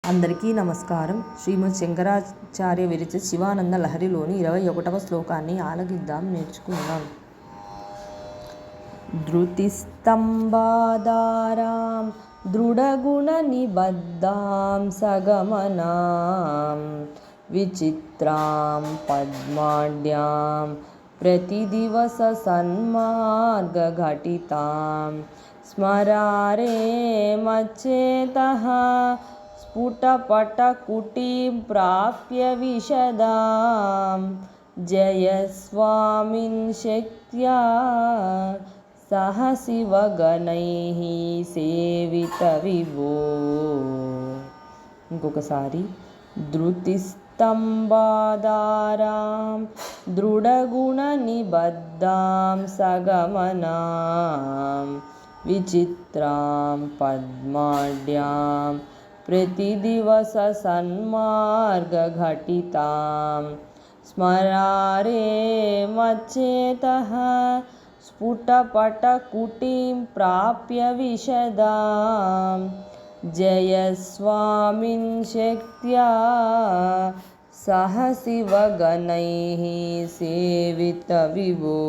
అందరికీ నమస్కారం. శ్రీమద్ శంకరాచార్య విరచిత శివానంద లహరిలోని 21వ శ్లోకాన్ని ఆలకిద్దాం, నేర్చుకుందాం. ధృతిస్తంభాధారాం దృఢగుణ నిబద్ధాం సగమనాం విచిత్రాం పద్మాఢ్యాం ప్రతిదివస సన్మార్గఘటితాం స్మరారే మచ్చేతః స్ఫుటపటకుటీం ప్రాప్య విశదాం జయస్వామిన్ శక్త్యా సహ శివగణైః సేవిత విభో. ఇంకొకసారి. ధృతిస్తంభాధారాం దృఢగుణ నిబద్ధాం సగమనాం విచిత్రాం పద్మాఢ్యాం ప్రతిదివస సన్మార్గఘటితాం స్మరారే మచ్చేతః స్ఫుటపటకుటీం ప్రాప్య విశదాం జయస్వామిన్ శక్త్యా సహ శివగణైః సేవిత విభో.